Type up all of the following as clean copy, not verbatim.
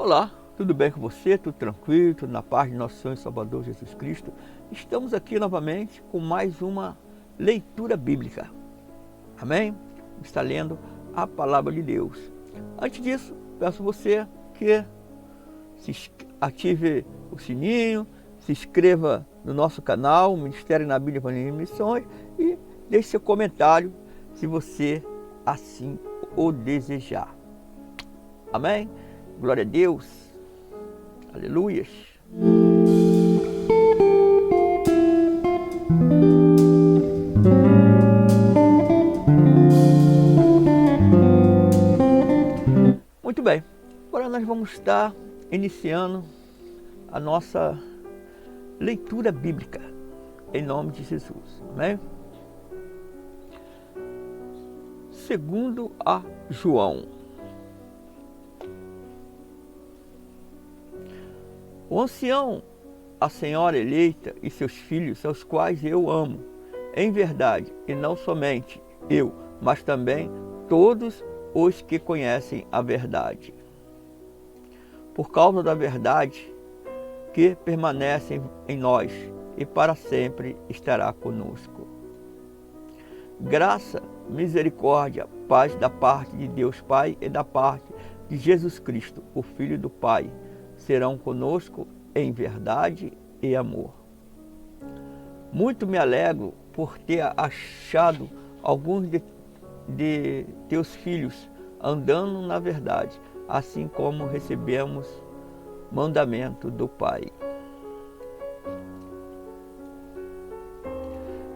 Olá, tudo bem com você? Tudo tranquilo? Tudo na paz de nosso Senhor e Salvador Jesus Cristo? Estamos aqui novamente com mais uma leitura bíblica. Amém? Está lendo a palavra de Deus. Antes disso, peço a você que ative o sininho, se inscreva no nosso canal, Ministério na Bíblia para Missões, e deixe seu comentário se você assim o desejar. Amém? Glória a Deus. Aleluias. Muito bem. Agora nós vamos estar iniciando a nossa leitura bíblica em nome de Jesus. Amém? Segundo a João. O ancião, a senhora eleita e seus filhos, aos quais eu amo, em verdade, e não somente eu, mas também todos os que conhecem a verdade. Por causa da verdade que permanece em nós e para sempre estará conosco. Graça, misericórdia, paz da parte de Deus Pai e da parte de Jesus Cristo, o Filho do Pai, serão conosco em verdade e amor. Muito me alegro por ter achado alguns de teus filhos andando na verdade, assim como recebemos mandamento do Pai.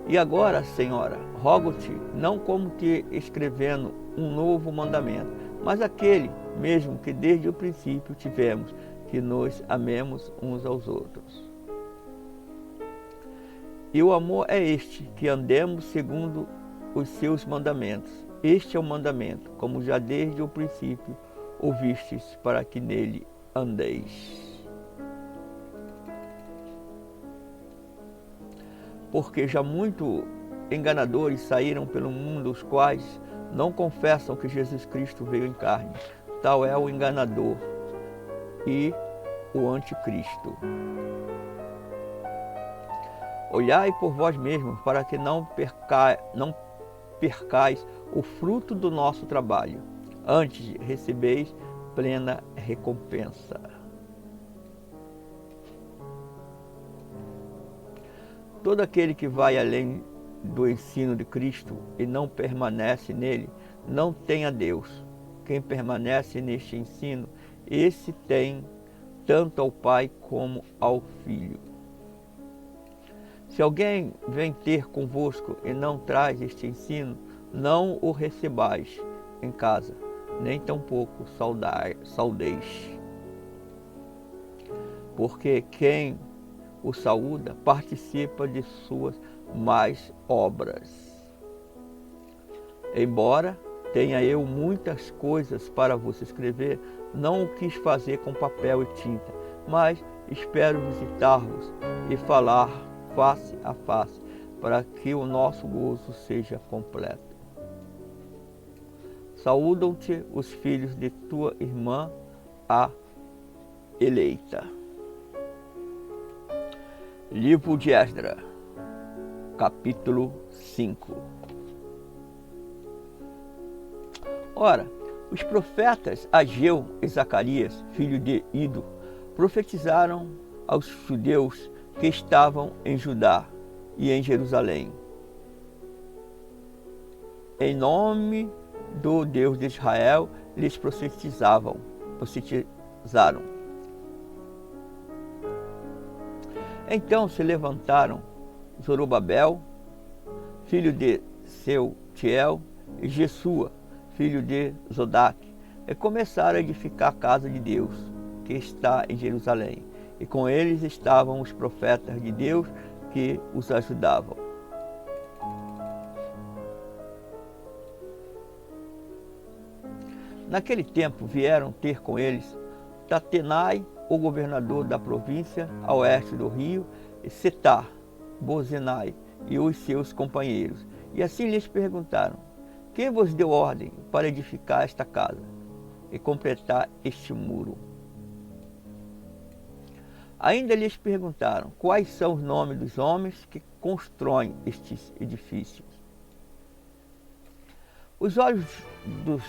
E agora, Senhora, rogo-te, não como te escrevendo um novo mandamento, mas aquele mesmo que desde o princípio tivemos, que nos amemos uns aos outros. E o amor é este, que andemos segundo os seus mandamentos. Este é o mandamento, como já desde o princípio ouvistes, para que nele andeis. Porque já muito enganadores saíram pelo mundo, os quais não confessam que Jesus Cristo veio em carne. Tal é o enganador e o anticristo. Olhai por vós mesmos, para que não percais o fruto do nosso trabalho, antes recebeis plena recompensa. Todo aquele que vai além do ensino de Cristo e não permanece nele, não tem a Deus. Quem permanece neste ensino, esse tem tanto ao Pai como ao Filho. Se alguém vem ter convosco e não traz este ensino, não o recebais em casa, nem tampouco saudeis. Porque quem o saúda participa de suas más obras. Embora tenha eu muitas coisas para vos escrever, não o quis fazer com papel e tinta, mas espero visitar-vos e falar face a face, para que o nosso gozo seja completo. Saúdam-te os filhos de tua irmã, a eleita. Livro de Esdras, capítulo 5. Ora, os profetas Ageu e Zacarias, filho de Ido, profetizaram aos judeus que estavam em Judá e em Jerusalém. Em nome do Deus de Israel, lhes profetizaram. Então se levantaram Zorobabel, filho de Seutiel, e Jesua, filho de Zodaque, e começaram a edificar a casa de Deus, que está em Jerusalém. E com eles estavam os profetas de Deus que os ajudavam. Naquele tempo vieram ter com eles Tatenai, o governador da província a oeste do rio, e Setar, Bozenai e os seus companheiros. E assim lhes perguntaram: quem vos deu ordem para edificar esta casa e completar este muro? Ainda lhes perguntaram quais são os nomes dos homens que constroem estes edifícios. Os olhos do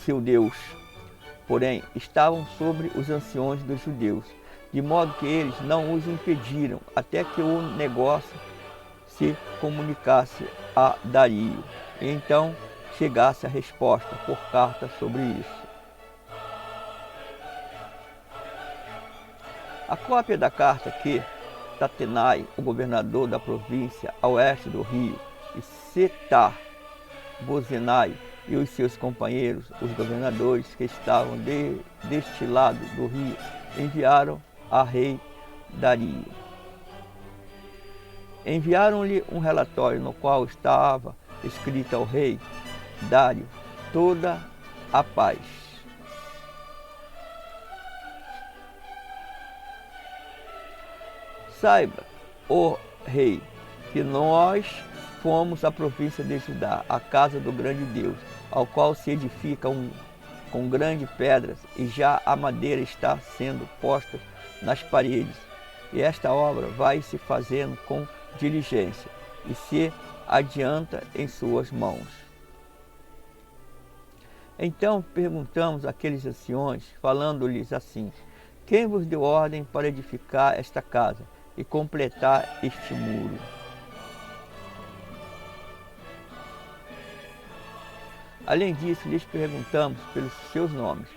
seu Deus, porém, estavam sobre os anciões dos judeus, de modo que eles não os impediram até que o negócio se comunicasse a Dario, e então chegasse a resposta por carta sobre isso. A cópia da carta que Tatenai, o governador da província a oeste do rio, e Setar-Bozenai e os seus companheiros, os governadores que estavam deste lado do rio, enviaram a rei Dario. Enviaram-lhe um relatório no qual estava escrito ao rei Dário toda a paz. Saiba, ó rei, que nós fomos a província de Judá, a casa do grande Deus, ao qual se edifica com grandes pedras, e já a madeira está sendo posta nas paredes. E esta obra vai se fazendo com diligência, e se adianta em suas mãos. Então perguntamos àqueles anciões, falando-lhes assim: quem vos deu ordem para edificar esta casa e completar este muro? Além disso, lhes perguntamos pelos seus nomes.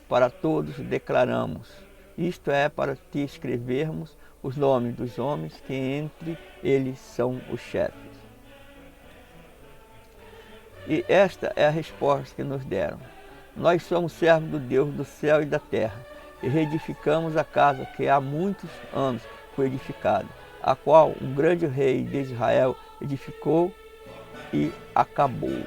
Para todos declaramos: isto é, para te escrevermos os nomes dos homens que entre eles são os chefes. E esta é a resposta que nos deram: nós somos servos do Deus do céu e da terra, e reedificamos a casa que há muitos anos foi edificada, a qual um grande rei de Israel edificou e acabou.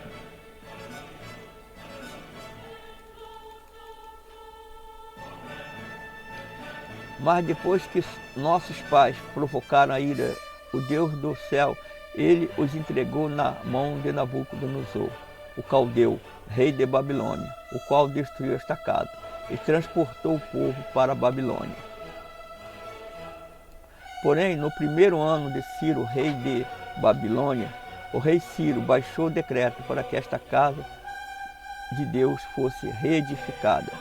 Mas depois que nossos pais provocaram a ira, o Deus do céu, ele os entregou na mão de Nabucodonosor, o caldeu, rei de Babilônia, o qual destruiu esta casa e transportou o povo para a Babilônia. Porém, no primeiro ano de Ciro, rei de Babilônia, o rei Ciro baixou o decreto para que esta casa de Deus fosse reedificada.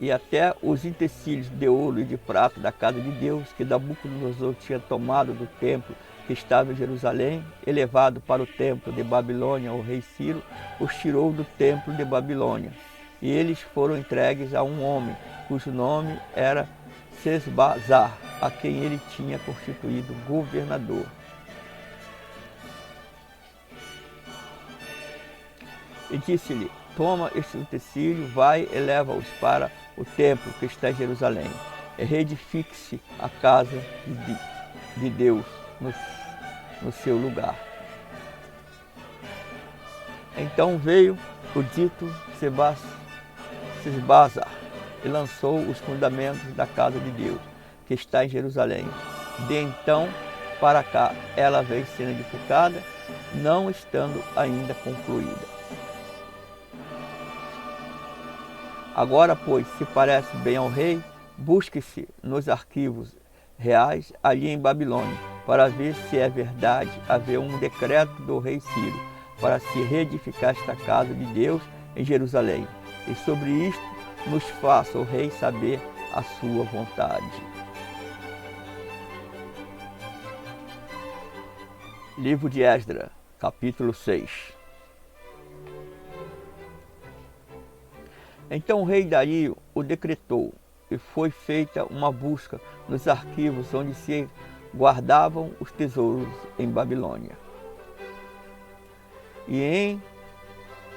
E até os utensílios de ouro e de prata da casa de Deus, que Nabucodonosor tinha tomado do templo que estava em Jerusalém, elevado para o templo de Babilônia, o rei Ciro os tirou do templo de Babilônia. E eles foram entregues a um homem, cujo nome era Sesbazar, a quem ele tinha constituído governador. E disse-lhe: toma este utensílio, vai e leva-os para o templo que está em Jerusalém, e reedifique-se a casa de Deus no seu lugar. Então veio o dito Sesbazar e lançou os fundamentos da casa de Deus, que está em Jerusalém. De então para cá ela veio sendo edificada, não estando ainda concluída. Agora, pois, se parece bem ao rei, busque-se nos arquivos reais ali em Babilônia, para ver se é verdade haver um decreto do rei Ciro, para se reedificar esta casa de Deus em Jerusalém. E sobre isto nos faça o rei saber a sua vontade. Livro de Esdras, capítulo 6. Então o rei Dario o decretou, e foi feita uma busca nos arquivos onde se guardavam os tesouros em Babilônia. E em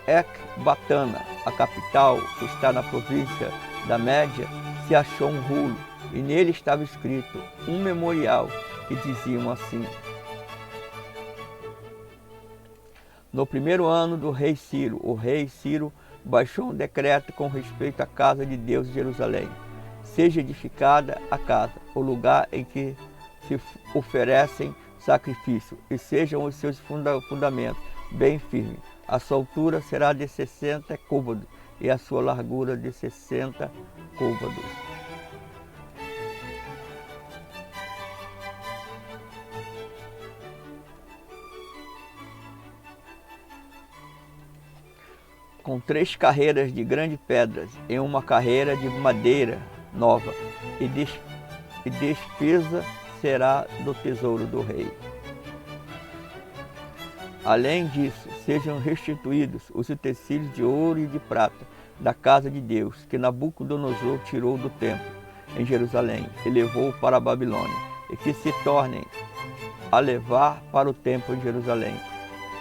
Ecbatana, a capital, que está na província da Média, se achou um rolo, e nele estava escrito um memorial que diziam assim: no primeiro ano do rei Ciro, o rei Ciro baixou um decreto com respeito à casa de Deus em Jerusalém. Seja edificada a casa, o lugar em que se oferecem sacrifício, e sejam os seus fundamentos bem firmes, A sua altura será de 60 côvados e a sua largura de 60 côvados. Com 3 carreiras de grandes pedras e uma carreira de madeira nova, e despesa será do tesouro do rei. Além disso, sejam restituídos os utensílios de ouro e de prata da casa de Deus, que Nabucodonosor tirou do templo em Jerusalém e levou para a Babilônia, e que se tornem a levar para o templo em Jerusalém,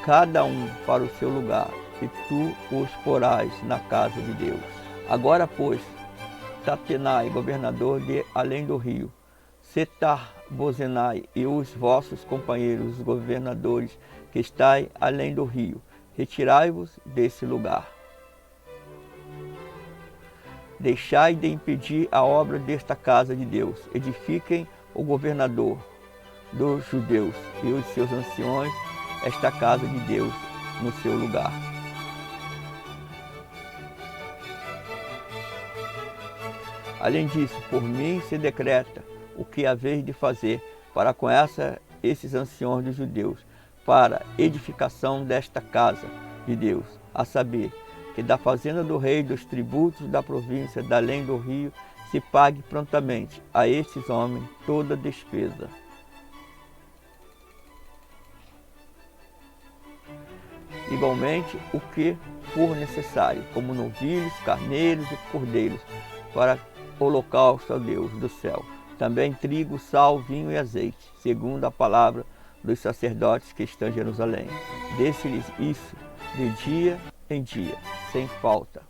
cada um para o seu lugar, e tu os porás na casa de Deus. Agora, pois, Tatenai, governador de além do rio, Setar-Bozenai e os vossos companheiros, os governadores que estáis além do rio, retirai-vos desse lugar. Deixai de impedir a obra desta casa de Deus. Edifiquem o governador dos judeus e os seus anciões esta casa de Deus no seu lugar. Além disso, por mim se decreta o que haveis de fazer para com esses anciões dos judeus, para edificação desta casa de Deus, a saber, que da fazenda do rei, dos tributos da província, da além do rio, se pague prontamente a estes homens toda despesa. Igualmente, o que for necessário, como novilhos, carneiros e cordeiros, para holocausto a Deus do céu. Também trigo, sal, vinho e azeite, segundo a palavra dos sacerdotes que estão em Jerusalém. Desse-lhes isso de dia em dia, sem falta,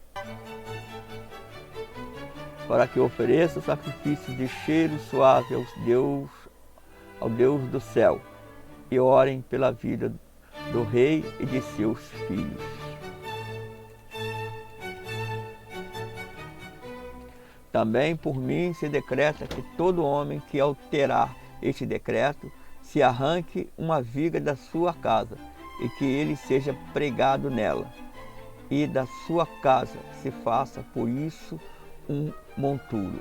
para que ofereçam sacrifícios de cheiro suave ao Deus do céu, e orem pela vida do rei e de seus filhos. Também por mim se decreta que todo homem que alterar este decreto se arranque uma viga da sua casa e que ele seja pregado nela, e da sua casa se faça por isso um monturo.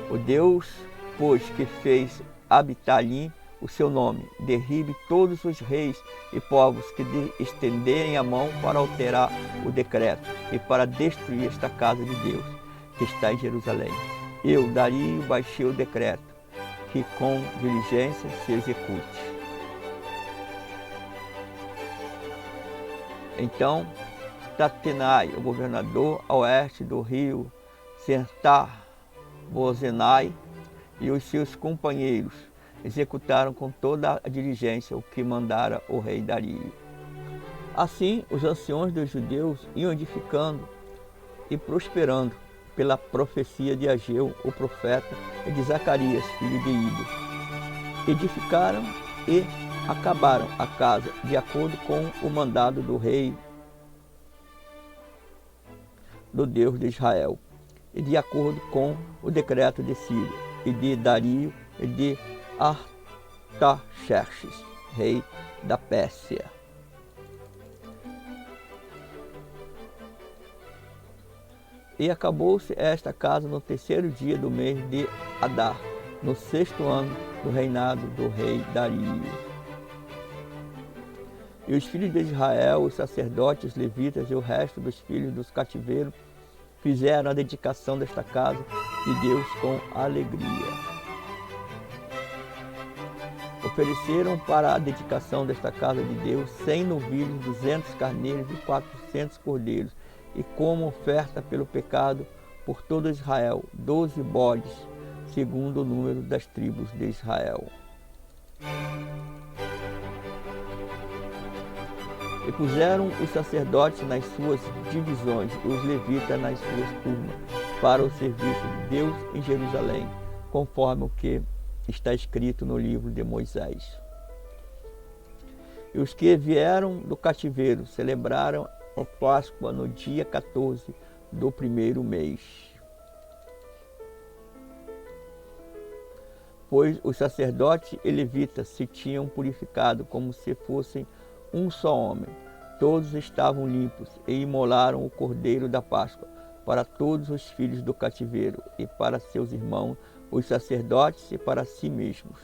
O Deus, pois, que fez habitar ali o seu nome, derribe todos os reis e povos que estenderem a mão para alterar o decreto e para destruir esta casa de Deus, que está em Jerusalém. Eu, Dario, baixei o decreto, que com diligência se execute. Então, Tatenai, o governador a oeste do rio Setar-Bozenai, e os seus companheiros executaram com toda a diligência o que mandara o rei Dario. Assim, os anciões dos judeus iam edificando e prosperando pela profecia de Ageu, o profeta, e de Zacarias, filho de Ido. Edificaram e acabaram a casa de acordo com o mandado do rei, do Deus de Israel, e de acordo com o decreto de Ciro, e de Dario, e de Artaxerxes, rei da Pérsia. E acabou-se esta casa no 3º dia do mês de Adar, no 6º ano do reinado do rei Dario. E os filhos de Israel, os sacerdotes, os levitas e o resto dos filhos dos cativeiros fizeram a dedicação desta casa de Deus com alegria. Ofereceram para a dedicação desta casa de Deus 100 novilhos, 200 carneiros e 400 cordeiros, e como oferta pelo pecado por todo Israel, 12 bodes, segundo o número das tribos de Israel. E puseram os sacerdotes nas suas divisões e os levitas nas suas turmas, para o serviço de Deus em Jerusalém, conforme o que está escrito no livro de Moisés. E os que vieram do cativeiro celebraram a Páscoa no dia 14 do 1º mês. pois os sacerdotes e levitas se tinham purificado como se fossem um só homem. Todos estavam limpos e imolaram o cordeiro da Páscoa para todos os filhos do cativeiro e para seus irmãos, os sacerdotes, e para si mesmos.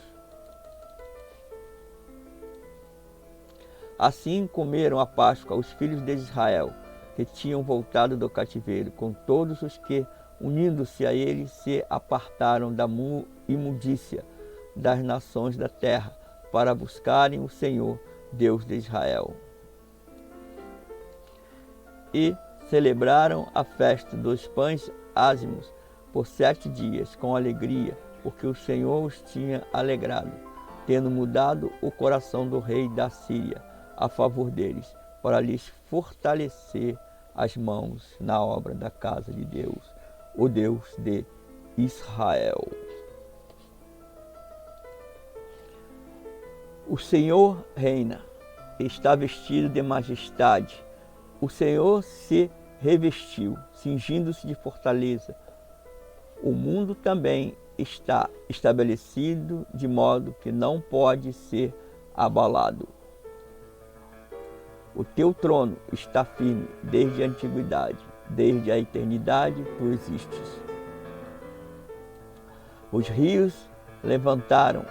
Assim comeram a Páscoa os filhos de Israel, que tinham voltado do cativeiro, com todos os que, unindo-se a ele, se apartaram da imundícia das nações da terra, para buscarem o Senhor, Deus de Israel. E celebraram a festa dos pães ázimos por 7 dias, com alegria, porque o Senhor os tinha alegrado, tendo mudado o coração do rei da Síria a favor deles, para lhes fortalecer as mãos na obra da casa de Deus, o Deus de Israel. O Senhor reina, está vestido de majestade. O Senhor se revestiu, cingindo-se de fortaleza. O mundo também está estabelecido de modo que não pode ser abalado. O teu trono está firme desde a antiguidade, desde a eternidade tu existes. Os rios levantaram,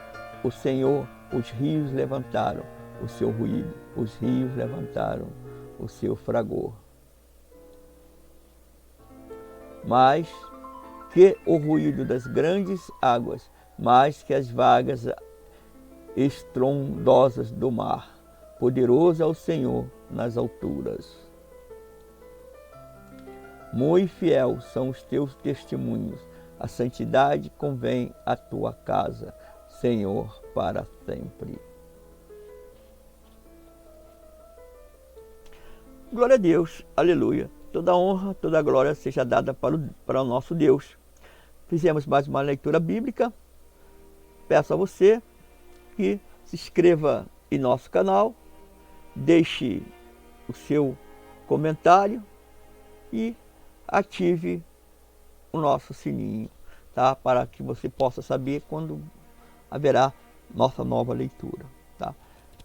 o Senhor, os rios levantaram o seu ruído, os rios levantaram o seu fragor. Mais que o ruído das grandes águas, mais que as vagas estrondosas do mar. Poderoso é o Senhor nas alturas. Muito fiel são os teus testemunhos, a santidade convém à tua casa, Senhor, para sempre. Glória a Deus, aleluia. Toda honra, toda glória seja dada para o nosso Deus. Fizemos mais uma leitura bíblica. Peço a você que se inscreva em nosso canal, deixe o seu comentário e ative o nosso sininho, tá? Para que você possa saber quando haverá nossa nova leitura, tá?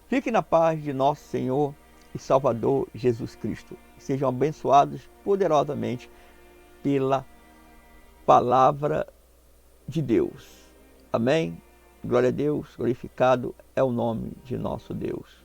Fique na paz de nosso Senhor e Salvador Jesus Cristo. Sejam abençoados poderosamente pela palavra de Deus. Amém? Glória a Deus, glorificado é o nome de nosso Deus.